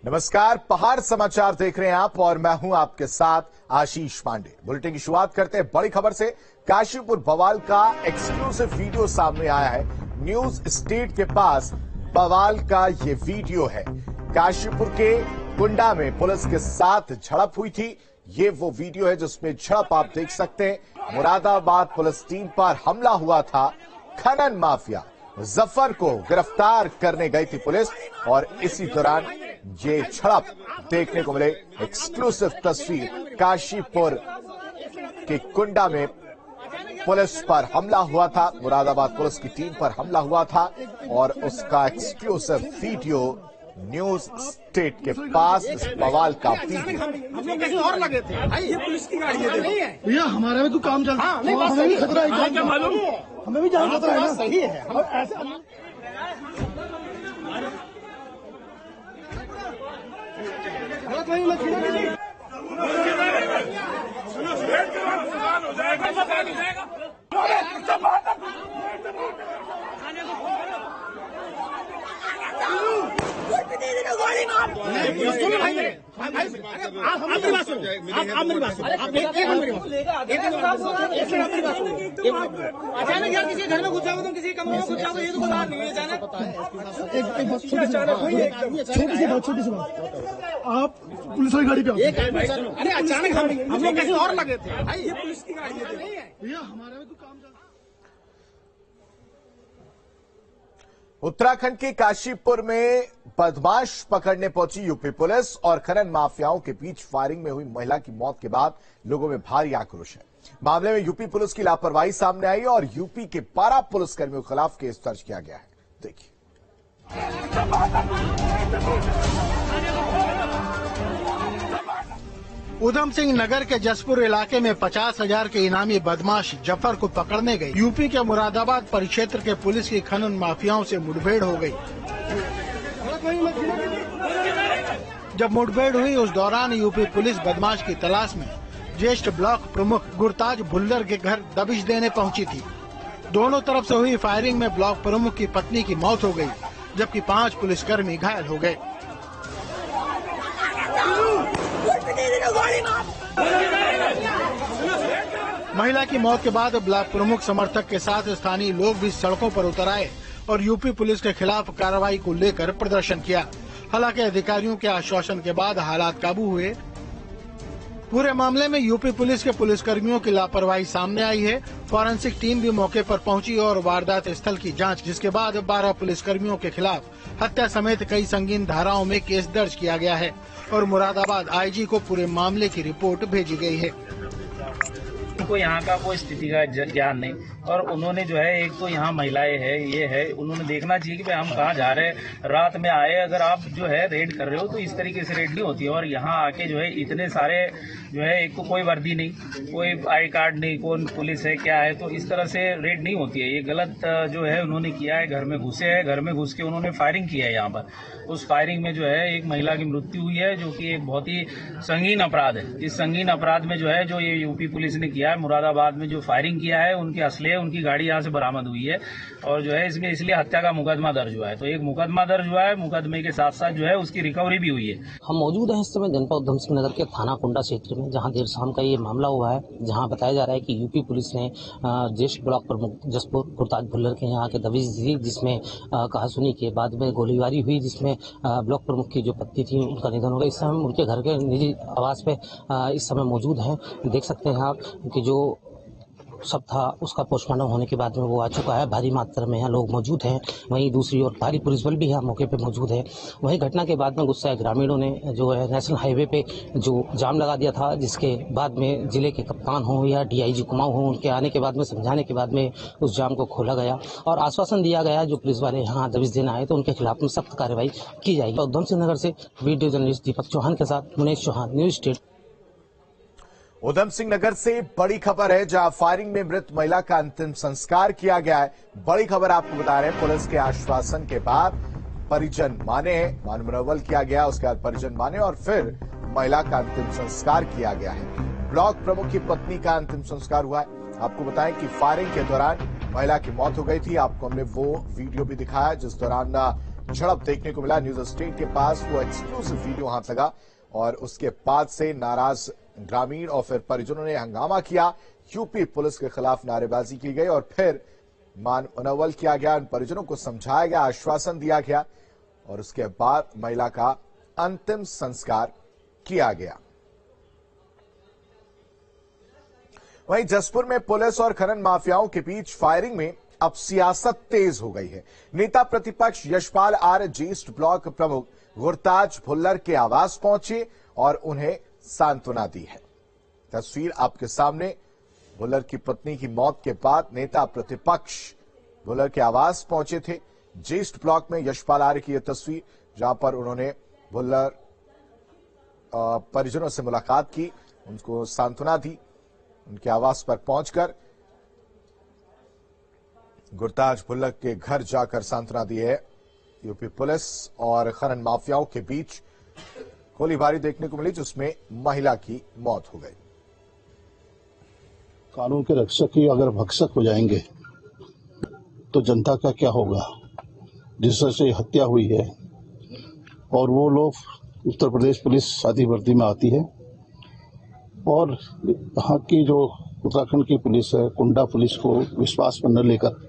नमस्कार, पहाड़ समाचार देख रहे हैं आप और मैं हूं आपके साथ आशीष पांडे। बुलेटिन की शुरुआत करते हैं बड़ी खबर से। काशीपुर बवाल का एक्सक्लूसिव वीडियो सामने आया है। न्यूज स्टेट के पास बवाल का ये वीडियो है। काशीपुर के कुंडा में पुलिस के साथ झड़प हुई थी। ये वो वीडियो है जिसमें झड़प आप देख सकते हैं। मुरादाबाद पुलिस टीम पर हमला हुआ था। खनन माफिया जफर को गिरफ्तार करने गई थी पुलिस और इसी दौरान ये झड़प देखने को मिले। एक्सक्लूसिव तस्वीर, काशीपुर के कुंडा में पुलिस पर हमला हुआ था। मुरादाबाद पुलिस की टीम पर हमला हुआ था और उसका एक्सक्लूसिव वीडियो न्यूज स्टेट के पास इस बवाल का वीडियो। हम लोग कहीं और लगे थे भाई, ये पुलिस की गाड़ी है भैया, हमारा भी तो काम चल रहा है। हमें भी खतरा है, मालूम हमें भी जान खतरा है। सही है। अचानक यार किसी घर में घुस जाओ, तुम किसी कमरे में घुस जाओ, ये तो पता नहीं है। छोटी सी बात, आप पुलिस वाली गाड़ी पे अरे अचानक हम लोग कहीं और लगे थे भाई, ये पुलिस की गाड़ी है भैया, हमारा भी तो काम चल रहा है। उत्तराखंड के काशीपुर में बदमाश पकड़ने पहुंची यूपी पुलिस और खनन माफियाओं के बीच फायरिंग में हुई महिला की मौत के बाद लोगों में भारी आक्रोश है। मामले में यूपी पुलिस की लापरवाही सामने आई और यूपी के 12 पुलिसकर्मियों के खिलाफ केस दर्ज किया गया है। देखिए। उधम सिंह नगर के जसपुर इलाके में 50,000 के इनामी बदमाश जफर को पकड़ने गई यूपी के मुरादाबाद परिक्षेत्र के पुलिस की खनन माफियाओं से मुठभेड़ हो गई। जब मुठभेड़ हुई उस दौरान यूपी पुलिस बदमाश की तलाश में ज्येष्ठ ब्लॉक प्रमुख गुरताज भुल्लर के घर दबिश देने पहुंची थी। दोनों तरफ से हुई फायरिंग में ब्लॉक प्रमुख की पत्नी की मौत हो गई, जबकि 5 पुलिसकर्मी घायल हो गए। महिला की मौत के बाद ब्लॉक प्रमुख समर्थक के साथ स्थानीय लोग भी सड़कों पर उतर आए और यूपी पुलिस के खिलाफ कार्रवाई को लेकर प्रदर्शन किया। हालांकि अधिकारियों के आश्वासन के बाद हालात काबू हुए। पूरे मामले में यूपी पुलिस के पुलिसकर्मियों की लापरवाही सामने आई है। फॉरेंसिक टीम भी मौके पर पहुंची और वारदात स्थल की जांच, जिसके बाद 12 पुलिसकर्मियों के खिलाफ हत्या समेत कई संगीन धाराओं में केस दर्ज किया गया है और मुरादाबाद आईजी को पूरे मामले की रिपोर्ट भेजी गई है। उनको यहाँ का कोई स्थिति का ज्ञान नहीं और उन्होंने जो है, एक तो यहाँ महिलाएं है, ये है, उन्होंने देखना चाहिए कि भाई हम कहाँ जा रहे हैं। रात में आए, अगर आप जो है रेड कर रहे हो तो इस तरीके से रेड नहीं होती है। और यहाँ आके जो है इतने सारे जो है, एक तो कोई वर्दी नहीं, कोई आई कार्ड नहीं, कौन पुलिस है क्या है, तो इस तरह से रेड नहीं होती है। ये गलत जो है उन्होंने किया है। घर में घुसे हैं, घर में घुस के उन्होंने फायरिंग की है। यहाँ पर उस फायरिंग में जो है एक महिला की मृत्यु हुई है, जो कि एक बहुत ही संगीन अपराध है। इस संगीन अपराध में जो है, जो ये यूपी पुलिस ने किया है, मुरादाबाद में जो फायरिंग किया है, उनके असले, उनकी गाड़ी यहाँ से बरामद हुई है और जो है इसमें इसलिए हत्या का मुकदमा दर्ज हुआ है। तो एक मुकदमा दर्ज हुआ है, मुकदमे के साथ साथ जो है उसकी रिकवरी भी हुई है। हम मौजूद हैं इस समय जनपद उधम सिंह नगर के थाना कुंडा क्षेत्र में, जहां देर शाम का ये मामला हुआ है, जहां बताया जा रहा है कि यूपी पुलिस ने ज्येष्ठ ब्लॉक प्रमुख जसपुर गुरताज भुल्लर के यहाँ के दबिश दी, जिसमें कहासुनी के बाद में गोलीबारी हुई, जिसमें ब्लॉक प्रमुख की जो पत्नी थी उनका निधन हो गया। इस समय उनके घर के निजी आवास पे इस समय मौजूद हैं। देख सकते हैं आप कि जो सब था उसका पोस्टमार्टम होने के बाद में वो आ चुका है। भारी मात्रा में यहाँ लोग मौजूद हैं। वहीं दूसरी ओर भारी पुलिस बल भी यहाँ मौके पे मौजूद है। वहीं घटना के बाद में गुस्साए ग्रामीणों ने जो है नेशनल हाईवे पे जो जाम लगा दिया था, जिसके बाद में जिले के कप्तान हो या डीआईजी कुमाऊं हो, उनके आने के बाद में समझाने के बाद में उस जाम को खोला गया और आश्वासन दिया गया जो पुलिस वाले यहाँ दबिश देना आए तो उनके खिलाफ में सख्त कार्रवाई की जाएगी। उधम सिंह नगर से वीडियो जर्नलिस्ट दीपक चौहान के साथ मुनेश चौहान, न्यूज स्टेट। उधम सिंह नगर से बड़ी खबर है, जहां फायरिंग में मृत महिला का अंतिम संस्कार किया गया है। बड़ी खबर आपको बता रहे हैं, पुलिस के आश्वासन के बाद परिजन माने, मान मनोबल किया गया, उसके बाद परिजन माने और फिर महिला का अंतिम संस्कार किया गया है। ब्लॉक प्रमुख की पत्नी का अंतिम संस्कार हुआ है। आपको बताएं कि फायरिंग के दौरान महिला की मौत हो गई थी। आपको हमने वो वीडियो भी दिखाया जिस दौरान झड़प देखने को मिला। न्यूज स्टेट के पास वो एक्सक्लूसिव वीडियो हाथ लगा और उसके बाद से नाराज ग्रामीण और फिर परिजनों ने हंगामा किया। यूपी पुलिस के खिलाफ नारेबाजी की गई और फिर मनोबल किया गया, उन परिजनों को समझाया गया, आश्वासन दिया गया और उसके बाद महिला का अंतिम संस्कार किया गया। वहीं जसपुर में पुलिस और खनन माफियाओं के बीच फायरिंग में अब सियासत तेज हो गई है। नेता प्रतिपक्ष यशपाल आर्य ज्येष्ठ ब्लॉक प्रमुख गुरताज भुल्लर के आवास पहुंचे और उन्हें सांत्वना दी है। तस्वीर आपके सामने। भुल्लर की पत्नी की मौत के बाद नेता प्रतिपक्ष भुल्लर के आवास पहुंचे थे। ज्येष्ठ ब्लॉक में यशपाल आर्य की यह तस्वीर, जहां पर उन्होंने भुल्लर परिजनों से मुलाकात की, उनको सांत्वना दी। उनके आवास पर पहुंचकर गुरताज भुल्लर के घर जाकर सांत्वना दी है। यूपी पुलिस और खनन माफियाओं के बीच गोलीबारी देखने को मिली, जिसमें महिला की मौत हो गई। कानून के रक्षक ही अगर भक्षक हो जाएंगे तो जनता का क्या होगा। जिस तरह से हत्या हुई है और वो लोग उत्तर प्रदेश पुलिस शादी वर्दी में आती है और यहाँ की जो उत्तराखंड की पुलिस है, कुंडा पुलिस को विश्वास में न लेकर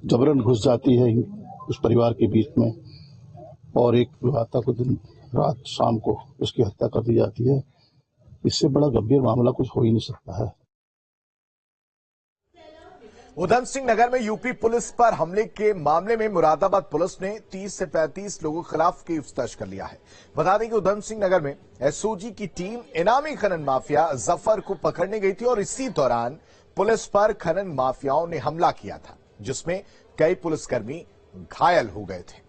जबरन घुस जाती है उस परिवार के बीच में और एक विवाहिता को दिन रात शाम को उसकी हत्या कर दी जाती है। इससे बड़ा गंभीर मामला कुछ हो ही नहीं सकता है। उधम सिंह नगर में यूपी पुलिस पर हमले के मामले में मुरादाबाद पुलिस ने 30 से 35 लोगों के खिलाफ केस दर्ज कर लिया है। बता दें कि उधम सिंह नगर में एसओजी की टीम इनामी खनन माफिया जफर को पकड़ने गई थी और इसी दौरान पुलिस पर खनन माफियाओं ने हमला किया था, जिसमें कई पुलिसकर्मी घायल हो गए थे।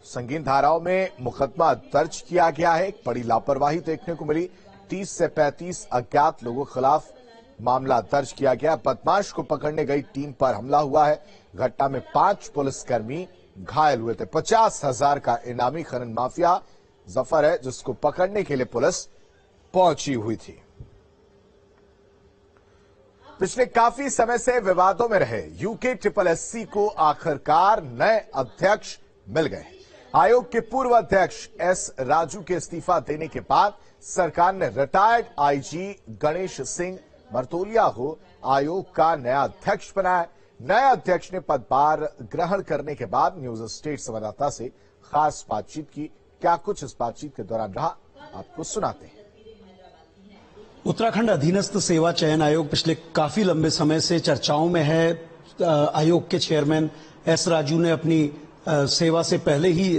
संगीन धाराओं में मुकदमा दर्ज किया गया है। एक बड़ी लापरवाही देखने को मिली। 30 से 35 अज्ञात लोगों के खिलाफ मामला दर्ज किया गया। बदमाश को पकड़ने गई टीम पर हमला हुआ है। घटना में 5 पुलिसकर्मी घायल हुए थे। 50,000 का इनामी खनन माफिया जफर है, जिसको पकड़ने के लिए पुलिस पहुंची हुई थी। पिछले काफी समय से विवादों में रहे यूके SSSC को आखिरकार नए अध्यक्ष मिल गए। आयोग के पूर्व अध्यक्ष एस राजू के इस्तीफा देने के बाद सरकार ने रिटायर्ड आईजी गणेश सिंह मर्तोलिया को आयोग का नया अध्यक्ष बनाया। नए अध्यक्ष ने पदभार ग्रहण करने के बाद न्यूज स्टेट संवाददाता से खास बातचीत की। क्या कुछ इस बातचीत के दौरान रहा, आपको सुनाते हैं। उत्तराखंड अधीनस्थ सेवा चयन आयोग पिछले काफी लंबे समय से चर्चाओं में है। आयोग के चेयरमैन एस राजू ने अपनी सेवा से पहले ही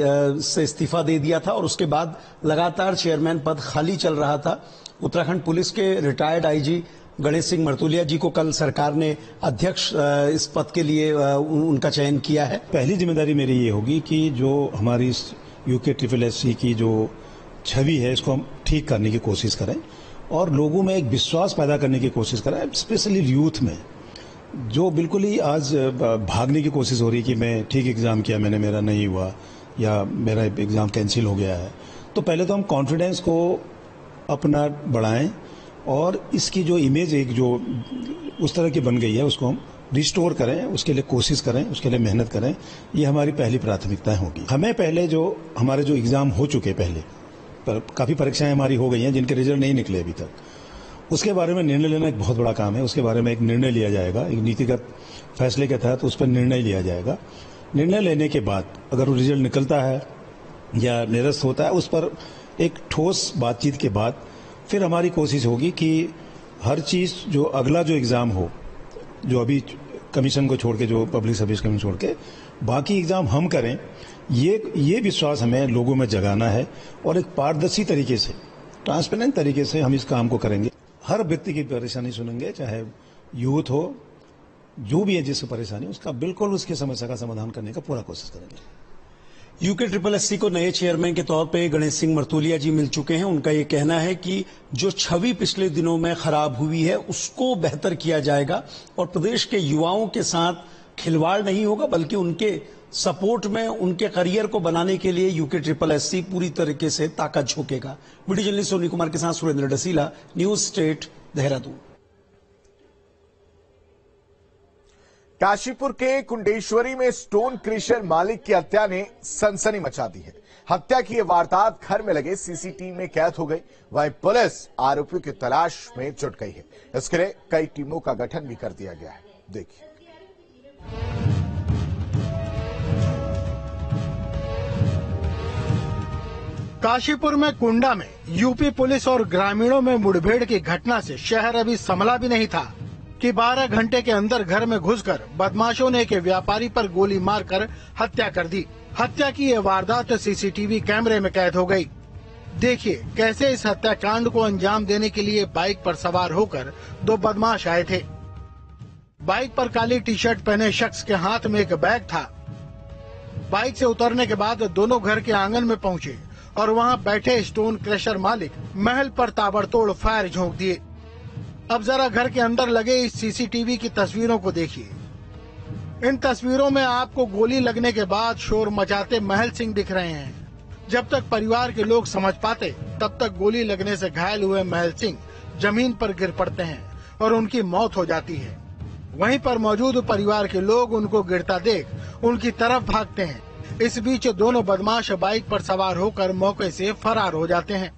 से इस्तीफा दे दिया था और उसके बाद लगातार चेयरमैन पद खाली चल रहा था। उत्तराखंड पुलिस के रिटायर्ड आईजी गणेश सिंह मर्तोलिया जी को कल सरकार ने अध्यक्ष इस पद के लिए उनका चयन किया है। पहली जिम्मेदारी मेरी ये होगी कि जो हमारी यूके SSSC की जो छवि है, इसको हम ठीक करने की कोशिश करें और लोगों में एक विश्वास पैदा करने की कोशिश करें, स्पेशली यूथ में, जो बिल्कुल ही आज भागने की कोशिश हो रही कि मैं ठीक एग्जाम किया, मैंने मेरा नहीं हुआ या मेरा एग्जाम कैंसिल हो गया है। तो पहले तो हम कॉन्फिडेंस को अपना बढ़ाएं और इसकी जो इमेज एक जो उस तरह की बन गई है उसको हम रिस्टोर करें, उसके लिए कोशिश करें, उसके लिए मेहनत करें। ये हमारी पहली प्राथमिकता होगी। हमें पहले जो हमारे जो एग्जाम हो चुके पहले पर काफ़ी परीक्षाएं हमारी हो गई हैं जिनके रिजल्ट नहीं निकले अभी तक, उसके बारे में निर्णय लेना एक बहुत बड़ा काम है। उसके बारे में एक निर्णय लिया जाएगा, एक नीतिगत फैसले के तहत उस पर निर्णय लिया जाएगा। निर्णय लेने के बाद अगर वो रिजल्ट निकलता है या निरस्त होता है, उस पर एक ठोस बातचीत के बाद फिर हमारी कोशिश होगी कि हर चीज़ जो अगला जो एग्ज़ाम हो, जो अभी कमीशन को छोड़ के, जो पब्लिक सर्विस कमीशन छोड़ के बाकी एग्ज़ाम हम करें, ये विश्वास हमें लोगों में जगाना है और एक पारदर्शी तरीके से, ट्रांसपेरेंट तरीके से हम इस काम को करेंगे। हर व्यक्ति की परेशानी सुनेंगे, चाहे यूथ हो, जो भी है जिससे परेशानी, उसका बिल्कुल उसकी समस्या का समाधान करने का पूरा कोशिश करेंगे। यूके SSSC को नए चेयरमैन के तौर पे गणेश सिंह मर्तोलिया जी मिल चुके हैं। उनका ये कहना है कि जो छवि पिछले दिनों में खराब हुई है उसको बेहतर किया जाएगा और प्रदेश के युवाओं के साथ खिलवाड़ नहीं होगा, बल्कि उनके सपोर्ट में उनके करियर को बनाने के लिए यूके SSSC पूरी तरीके से ताकत झोंकेगा। वीडियो जर्नलिस्ट सोनी कुमार के साथ सुरेंद्र डसीला, न्यूज स्टेट, देहरादून। काशीपुर के कुंडेश्वरी में स्टोन क्रेशर मालिक की हत्या ने सनसनी मचा दी है। हत्या की यह वारदात घर में लगे सीसीटीवी में कैद हो गई। वहीं पुलिस आरोपियों की तलाश में जुट गई है। इसके लिए कई टीमों का गठन भी कर दिया गया है। देखिए। काशीपुर में कुंडा में यूपी पुलिस और ग्रामीणों में मुठभेड़ की घटना से शहर अभी संभला भी नहीं था कि 12 घंटे के अंदर घर में घुसकर बदमाशों ने एक व्यापारी पर गोली मारकर हत्या कर दी। हत्या की यह वारदात सीसीटीवी कैमरे में कैद हो गई। देखिए कैसे इस हत्याकांड को अंजाम देने के लिए बाइक पर सवार होकर दो बदमाश आए थे। बाइक पर काली टी शर्ट पहने शख्स के हाथ में एक बैग था। बाइक से उतरने के बाद दोनों घर के आंगन में पहुंचे और वहां बैठे स्टोन क्रशर मालिक महल पर ताबड़तोड़ फायर झोंक दिए। अब जरा घर के अंदर लगे इस सीसीटीवी की तस्वीरों को देखिए। इन तस्वीरों में आपको गोली लगने के बाद शोर मचाते महल सिंह दिख रहे हैं। जब तक परिवार के लोग समझ पाते तब तक गोली लगने से घायल हुए महल सिंह जमीन पर गिर पड़ते हैं और उनकी मौत हो जाती है। वहीं पर मौजूद परिवार के लोग उनको गिरता देख उनकी तरफ भागते हैं। इस बीच दोनों बदमाश बाइक पर सवार होकर मौके से फरार हो जाते हैं।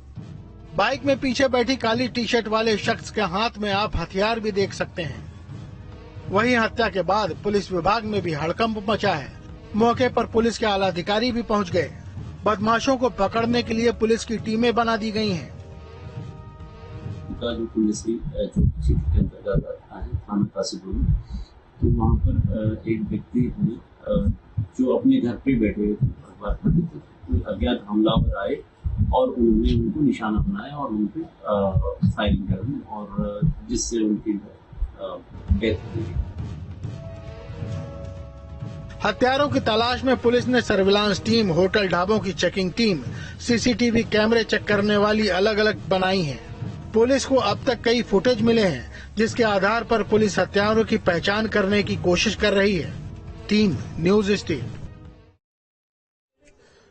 बाइक में पीछे बैठी काली टी शर्ट वाले शख्स के हाथ में आप हथियार भी देख सकते हैं। वहीं हत्या के बाद पुलिस विभाग में भी हड़कंप मचा है। मौके पर पुलिस के आला अधिकारी भी पहुंच गए। बदमाशों को पकड़ने के लिए पुलिस की टीमें बना दी गई हैं। जो पुलिस की जो क्षेत्र के अंतर्गत आता है थाना काशीपुर में, तो वहाँ पर एक व्यक्ति जो अपने घर पे बैठे हुए थे, अज्ञात हमलावर आए और उन्होंने उनको निशाना बनाया और उन पे फायरिंग कर दी और जिससे उनकी डेथ हुई। हत्यारों की तलाश में पुलिस ने सर्विलांस टीम, होटल ढाबों की चेकिंग टीम, सीसीटीवी कैमरे चेक करने वाली अलग अलग बनाई है। पुलिस को अब तक कई फुटेज मिले हैं जिसके आधार पर पुलिस हत्यारों की पहचान करने की कोशिश कर रही है। Team news state.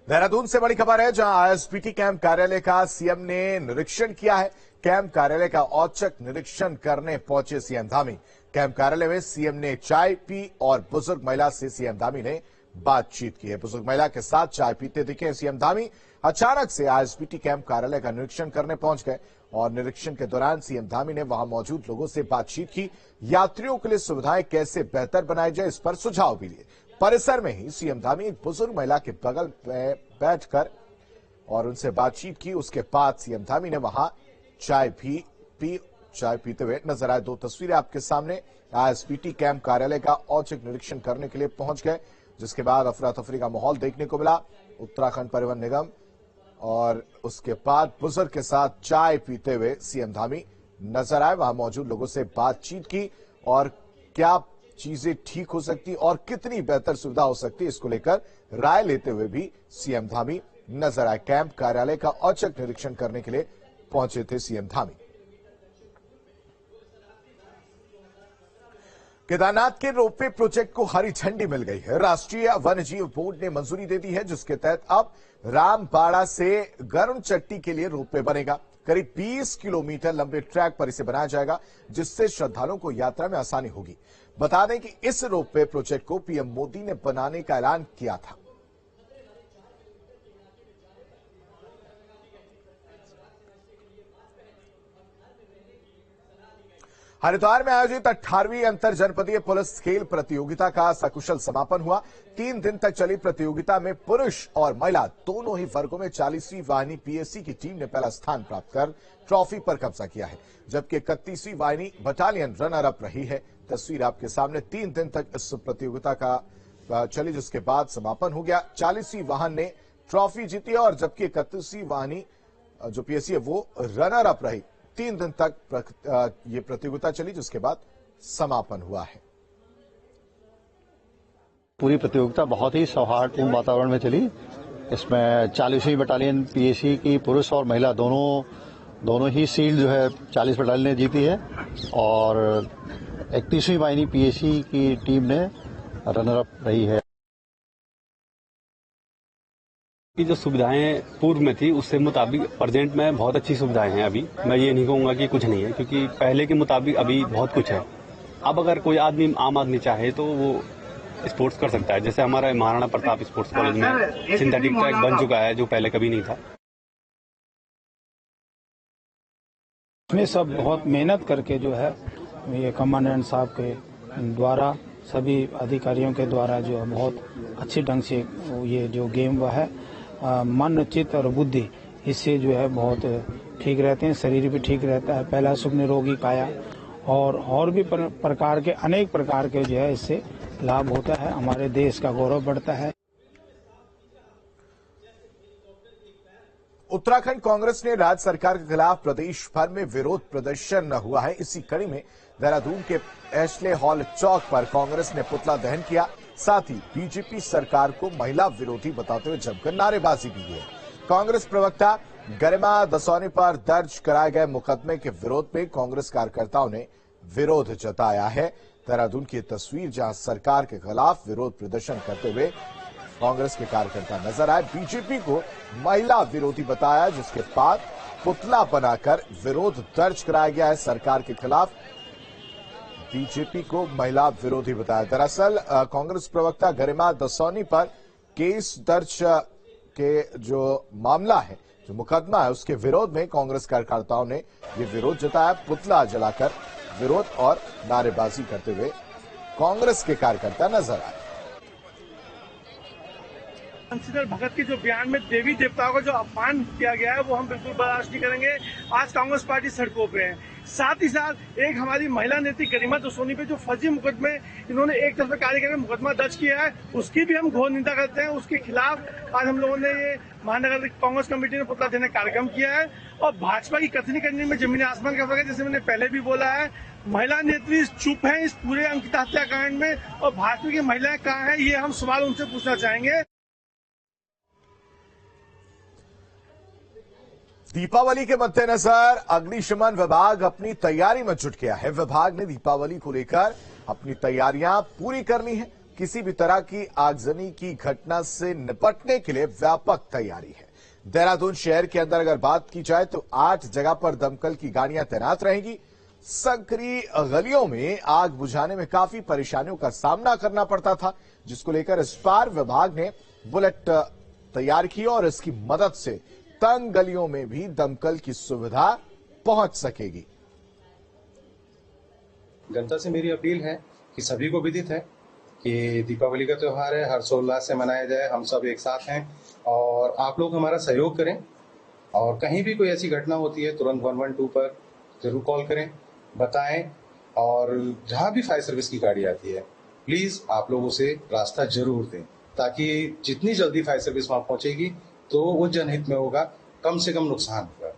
देहरादून से बड़ी खबर है, जहां आईएसबीटी कैंप कार्यालय का सीएम ने निरीक्षण किया है। कैंप कार्यालय का औचक निरीक्षण करने पहुंचे सीएम धामी। कैंप कार्यालय में सीएम ने चाय पी और बुजुर्ग महिला से सीएम धामी ने बातचीत की है। बुजुर्ग महिला के साथ चाय पीते दिखे सीएम धामी अचानक से आईएसबीटी कैंप कार्यालय का निरीक्षण करने पहुंच गए और निरीक्षण के दौरान सीएम धामी ने वहां मौजूद लोगों से बातचीत की। यात्रियों के लिए सुविधाएं कैसे बेहतर बनाई जाए, इस पर सुझाव भी लिए। परिसर में ही सीएम धामी एक बुजुर्ग महिला के बगल में बैठकर और उनसे बातचीत की। उसके बाद सीएम धामी ने वहां चाय पीते हुए नजर आए। दो तस्वीरें आपके सामने। आईएसबीटी कैंप कार्यालय का औचक निरीक्षण करने के लिए पहुंच गए, जिसके बाद अफरा तफरी का माहौल देखने को मिला। उत्तराखंड परिवहन निगम और उसके बाद बुजुर्ग के साथ चाय पीते हुए सीएम धामी नजर आए। वहां मौजूद लोगों से बातचीत की और क्या चीजें ठीक हो सकती और कितनी बेहतर सुविधा हो सकती है, इसको लेकर राय लेते हुए भी सीएम धामी नजर आए। कैंप कार्यालय का औचक निरीक्षण करने के लिए पहुंचे थे सीएम धामी। केदारनाथ के रोपवे प्रोजेक्ट को हरी झंडी मिल गई है। राष्ट्रीय वन्यजीव बोर्ड ने मंजूरी दे दी है, जिसके तहत अब रामबाड़ा से गरुण चट्टी के लिए रोपवे बनेगा। करीब 20 किलोमीटर लंबे ट्रैक पर इसे बनाया जाएगा, जिससे श्रद्धालुओं को यात्रा में आसानी होगी। बता दें कि इस रोपवे प्रोजेक्ट को पीएम मोदी ने बनाने का ऐलान किया था। हरिद्वार में आयोजित 18वीं अंतर जनपदीय पुलिस खेल प्रतियोगिता का सकुशल समापन हुआ। 3 दिन तक चली प्रतियोगिता में पुरुष और महिला दोनों ही वर्गों में 40वीं वाहिनी पीएसी की टीम ने पहला स्थान प्राप्त कर ट्रॉफी पर कब्जा किया है, जबकि 31वीं वाहिनी बटालियन रनर अप रही है। तस्वीर आपके सामने। 3 दिन तक इस प्रतियोगिता का चली, जिसके बाद समापन हो गया। 40वीं वाहन ने ट्रॉफी जीती और जबकि 31वीं वाहिनी जो पीएसी है वो रनर अप रही। 3 दिन तक ये प्रतियोगिता चली, जिसके बाद समापन हुआ है। पूरी प्रतियोगिता बहुत ही सौहार्दपूर्ण वातावरण में चली। इसमें 40वीं बटालियन पीएसी की पुरुष और महिला दोनों ही सील्ड जो है 40 बटालियन ने जीती है और 31वीं वाहिनी पीएसी की टीम ने रनर अप रही है। की जो सुविधाएं पूर्व में थी उससे मुताबिक प्रेजेंट में बहुत अच्छी सुविधाएं हैं। अभी मैं ये नहीं कहूंगा कि कुछ नहीं है, क्योंकि पहले के मुताबिक अभी बहुत कुछ है। अब अगर कोई आदमी आम आदमी चाहे तो वो स्पोर्ट्स कर सकता है। जैसे हमारा महाराणा प्रताप स्पोर्ट्स कॉलेज में सिंथेटिक ट्रैक बन चुका है, जो पहले कभी नहीं था। इसमें सब बहुत मेहनत करके जो है ये कमांडेंट साहब के द्वारा, सभी अधिकारियों के द्वारा जो है बहुत अच्छे ढंग से ये जो गेम हुआ है, मन, चित्त और बुद्धि, इससे जो है बहुत ठीक रहते हैं, शरीर भी ठीक रहता है, पहला सुख निरोगी काया, और भी प्रकार के अनेक प्रकार के जो है इससे लाभ होता है, हमारे देश का गौरव बढ़ता है। उत्तराखंड कांग्रेस ने राज्य सरकार के खिलाफ प्रदेश भर में विरोध प्रदर्शन हुआ है। इसी कड़ी में देहरादून के एशले हॉल चौक पर कांग्रेस ने पुतला दहन किया। साथ ही बीजेपी सरकार को महिला विरोधी बताते हुए जमकर नारेबाजी भी की है। कांग्रेस प्रवक्ता गरिमा दसौनी पर दर्ज कराए गए मुकदमे के विरोध में कांग्रेस कार्यकर्ताओं ने विरोध जताया है। देहरादून की तस्वीर जहां सरकार के खिलाफ विरोध प्रदर्शन करते हुए कांग्रेस के कार्यकर्ता नजर आए। बीजेपी को महिला विरोधी बताया, जिसके बाद पुतला बनाकर विरोध दर्ज कराया गया है सरकार के खिलाफ। बीजेपी को महिला विरोधी बताया। दरअसल कांग्रेस प्रवक्ता गरिमा दसौनी पर केस दर्ज के जो मामला है, जो मुकदमा है, उसके विरोध में कांग्रेस कार्यकर्ताओं ने ये विरोध जताया। पुतला जलाकर विरोध और नारेबाजी करते हुए कांग्रेस के कार्यकर्ता नजर आए। बंशीधर भगत के जो बयान में देवी देवताओं का जो अपमान किया गया है, वो हम बिल्कुल बर्दाश्त नहीं करेंगे। आज कांग्रेस पार्टी सड़कों पे है। साथ ही साथ एक हमारी महिला नेत्री गरिमा दसौनी पे जो फर्जी मुकदमे इन्होंने एक तरफा कार्य करके मुकदमा दर्ज किया है, उसकी भी हम घोर निंदा करते हैं। उसके खिलाफ आज हम लोगों ने ये महानगर कांग्रेस कमेटी ने पुतला देने का कार्यक्रम किया है। और भाजपा की कथनी करने में जमीन आसमान का फर्क है। जैसे मैंने पहले भी बोला है, महिला नेत्री चुप है इस पूरे अंकिता हत्याकांड में, और भाजपा की महिलाएं कहाँ है, ये हम सवाल उनसे पूछना चाहेंगे। दीपावली के मद्देनजर अग्निशमन विभाग अपनी तैयारी में जुट गया है। विभाग ने दीपावली को लेकर अपनी तैयारियां पूरी कर ली हैं। किसी भी तरह की आगजनी की घटना से निपटने के लिए व्यापक तैयारी है। देहरादून शहर के अंदर अगर बात की जाए तो 8 जगह पर दमकल की गाड़ियां तैनात रहेंगी। संकरी गलियों में आग बुझाने में काफी परेशानियों का सामना करना पड़ता था, जिसको लेकर इस बार विभाग ने बुलेट तैयार की और इसकी मदद से तंग गलियों में भी दमकल की सुविधा पहुंच सकेगी। जनता से मेरी अपील है कि सभी को विदित है कि दीपावली का त्योहार है, हर्षोल्लास से मनाया जाए। हम सब एक साथ हैं और आप लोग हमारा सहयोग करें, और कहीं भी कोई ऐसी घटना होती है तुरंत 112 पर जरूर कॉल करें, बताएं। और जहां भी फायर सर्विस की गाड़ी आती है, प्लीज आप लोग उसे रास्ता जरूर दें, ताकि जितनी जल्दी फायर सर्विस वहां पहुंचेगी तो वो जनहित में होगा, कम से कम नुकसान होगा।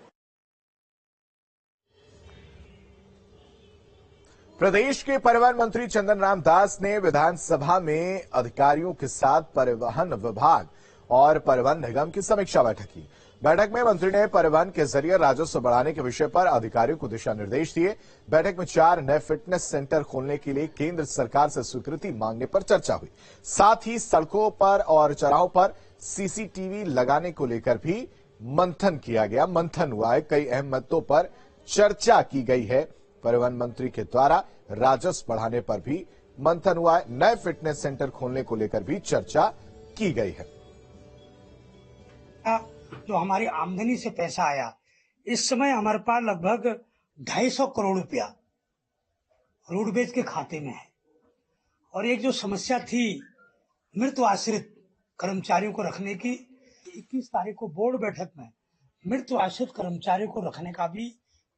प्रदेश के परिवहन मंत्री चंदन राम दास ने विधानसभा में अधिकारियों के साथ परिवहन विभाग और परिवहन निगम की समीक्षा बैठक की। बैठक में मंत्री ने परिवहन के जरिए राजस्व बढ़ाने के विषय पर अधिकारियों को दिशा निर्देश दिए। बैठक में 4 नए फिटनेस सेंटर खोलने के लिए केंद्र सरकार से स्वीकृति मांगने पर चर्चा हुई। साथ ही सड़कों पर और चौराहों पर सीसीटीवी लगाने को लेकर भी मंथन किया गया। मंथन हुआ है, कई अहम मुद्दों पर चर्चा की गई है। परिवहन मंत्री के द्वारा राजस्व बढ़ाने पर भी मंथन हुआ है। नए फिटनेस सेंटर खोलने को लेकर भी चर्चा की गई है। जो हमारी आमदनी से पैसा आया, इस समय हमारे पास लगभग 250 करोड़ रुपया रोडवेज के खाते में है। और एक जो समस्या थी मृत आश्रित कर्मचारियों को रखने की, 21 तारीख को बोर्ड बैठक में मृत आश्रित कर्मचारियों को रखने का भी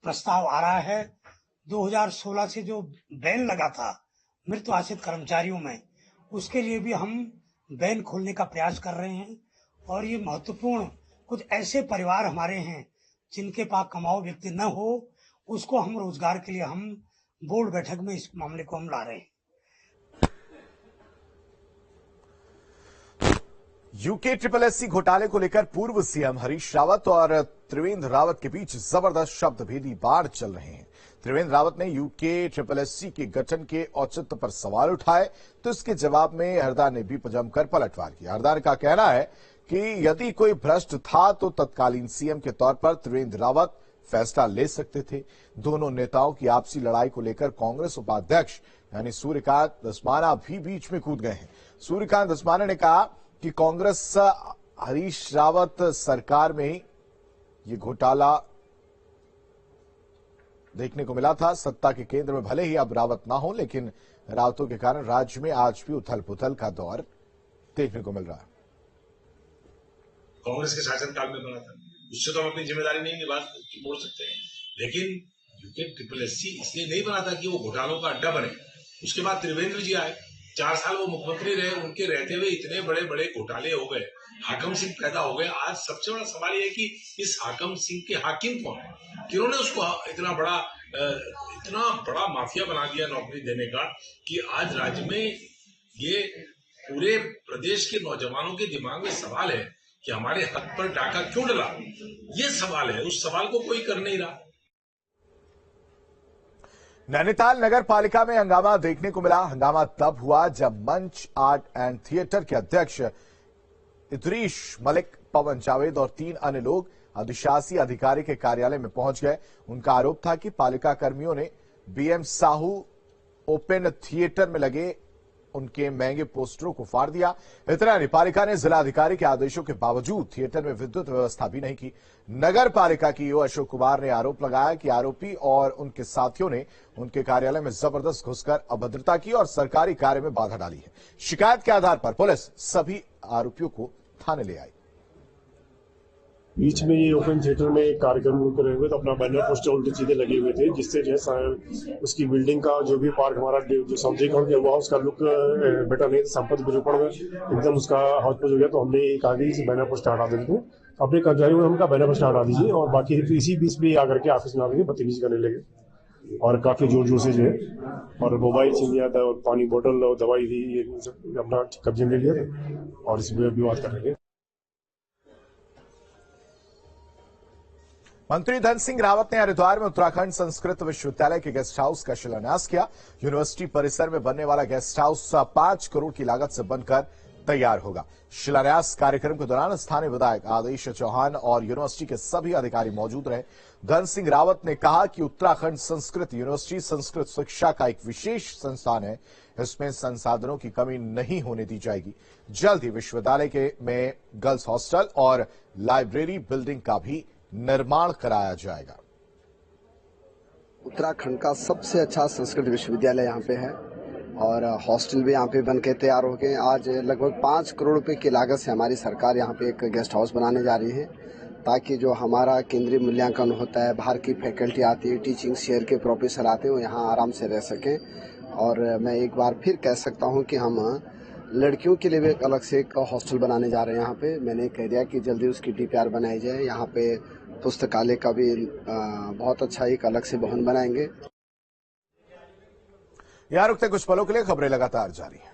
प्रस्ताव आ रहा है। 2016 से जो बैन लगा था मृत आश्रित कर्मचारियों में, उसके लिए भी हम बैन खोलने का प्रयास कर रहे हैं। और ये महत्वपूर्ण, कुछ ऐसे परिवार हमारे हैं जिनके पास कमाऊ व्यक्ति न हो, उसको हम रोजगार के लिए हम बोर्ड बैठक में इस मामले को हम ला रहे हैं। यूके घोटाले को लेकर पूर्व सीएम हरीश रावत और त्रिवेंद्र रावत के बीच जबरदस्त शब्दभेदी वार चल रहे हैं। त्रिवेंद्र रावत ने यूके के गठन के औचित्य पर सवाल उठाए, तो इसके जवाब में हरदा ने भी जमकर पलटवार किया। हरदा का कहना है कि यदि कोई भ्रष्ट था तो तत्कालीन सीएम के तौर पर त्रिवेंद्र रावत फैसला ले सकते थे। दोनों नेताओं की आपसी लड़ाई को लेकर कांग्रेस उपाध्यक्ष यानी सूर्यकांत धस्माना भी बीच में कूद गए हैं। सूर्यकांत धस्माना ने कहा कि कांग्रेस हरीश रावत सरकार में ये घोटाला देखने को मिला था। सत्ता के केंद्र में भले ही अब रावत ना हो, लेकिन रावतों के कारण राज्य में आज भी उथल पुथल का दौर देखने को मिल रहा है। कांग्रेस के शासनकाल में बना था, उससे तो हम अपनी जिम्मेदारी नहीं निभा मोड़ सकते हैं, लेकिन यूके ट्रिपल एससी इसलिए नहीं बना था कि वो घोटालों का अड्डा बने। उसके बाद त्रिवेंद्र जी आए, 4 साल वो मुख्यमंत्री रहे, उनके रहते हुए इतने बड़े बड़े घोटाले हो गए, हाकम सिंह पैदा हो गए। आज सबसे बड़ा सवाल ये है कि इस हाकम सिंह के हाकिम कौन है, किन्होंने उसको इतना बड़ा माफिया बना दिया नौकरी देने का कि आज राज्य में ये पूरे प्रदेश के नौजवानों के दिमाग में सवाल है कि हमारे हक पर डाका क्यों डला। ये सवाल है, उस सवाल को कोई कर नहीं रहा। नैनीताल नगर पालिका में हंगामा देखने को मिला। हंगामा तब हुआ जब मंच आर्ट एंड थिएटर के अध्यक्ष इदरीश मलिक, पवन जावेद और 3 अन्य लोग अधिशासी अधिकारी के कार्यालय में पहुंच गए। उनका आरोप था कि पालिका कर्मियों ने बीएम साहू ओपन थिएटर में लगे उनके महंगे पोस्टरों को फाड़ दिया। इतना नहीं, पालिका ने जिलाधिकारी के आदेशों के बावजूद थिएटर में विद्युत व्यवस्था भी नहीं की। नगर पालिका की ईओ अशोक कुमार ने आरोप लगाया कि आरोपी और उनके साथियों ने उनके कार्यालय में जबरदस्त घुसकर अभद्रता की और सरकारी कार्य में बाधा डाली है। शिकायत के आधार पर पुलिस सभी आरोपियों को थाने ले आई। बीच में ये ओपन थिएटर में एक कार्यक्रम करे हुए तो अपना बैनर पोस्टर उल्टे सीधे लगे हुए थे, जिससे जो है उसकी बिल्डिंग का जो भी पार्क हमारा जो सौंदर्यीकरण किया हुआ उसका लुक बेटर नहीं, संपत्ति विरूपण में एकदम उसका हाउस हो गया। तो हमने कहा कि इस बैनर पोस्टर हटा देते थे, अपने कर्मचारियों ने उनका बैनर पोस्टर हटा दीजिए और बाकी तो इसी बीच में आकर के ऑफिस में आकर के बदतमीजी करने लगे और काफी जोर जोर से जो है और मोबाइल छीन लिया था और पानी बोतल और दवाई भी ये अपना कब्जे में ले लिया था और इसमें विवाद कर रहे थे। मंत्री धन सिंह रावत ने हरिद्वार में उत्तराखंड संस्कृत विश्वविद्यालय के गेस्ट हाउस का शिलान्यास किया। यूनिवर्सिटी परिसर में बनने वाला गेस्ट हाउस 5 करोड़ की लागत से बनकर तैयार होगा। शिलान्यास कार्यक्रम के दौरान स्थानीय विधायक आदेश चौहान और यूनिवर्सिटी के सभी अधिकारी मौजूद रहे। धन सिंह रावत ने कहा कि उत्तराखंड संस्कृत यूनिवर्सिटी संस्कृत शिक्षा का एक विशेष संस्थान है, इसमें संसाधनों की कमी नहीं होने दी जाएगी। जल्द ही विश्वविद्यालय में गर्ल्स हॉस्टल और लाइब्रेरी बिल्डिंग का भी निर्माण कराया जाएगा। उत्तराखंड का सबसे अच्छा संस्कृत विश्वविद्यालय यहाँ पे है और हॉस्टल भी यहाँ पे बनके तैयार हो गए। आज लगभग 5 करोड़ रुपए की लागत से हमारी सरकार यहाँ पे एक गेस्ट हाउस बनाने जा रही है, ताकि जो हमारा केंद्रीय मूल्यांकन होता है, बाहर की फैकल्टी आती है, टीचिंग शेयर के प्रोफेसर आते हैं, वो यहाँ आराम से रह सकें। और मैं एक बार फिर कह सकता हूँ कि हम लड़कियों के लिए भी अलग से एक हॉस्टल बनाने जा रहे हैं। यहाँ पे मैंने कह दिया कि जल्दी उसकी DPR बनाई जाए। यहाँ पे पुस्तकालय का भी बहुत अच्छा एक अलग से भवन बनाएंगे। यहाँ रुकते कुछ पलों के लिए, खबरें लगातार जारी है।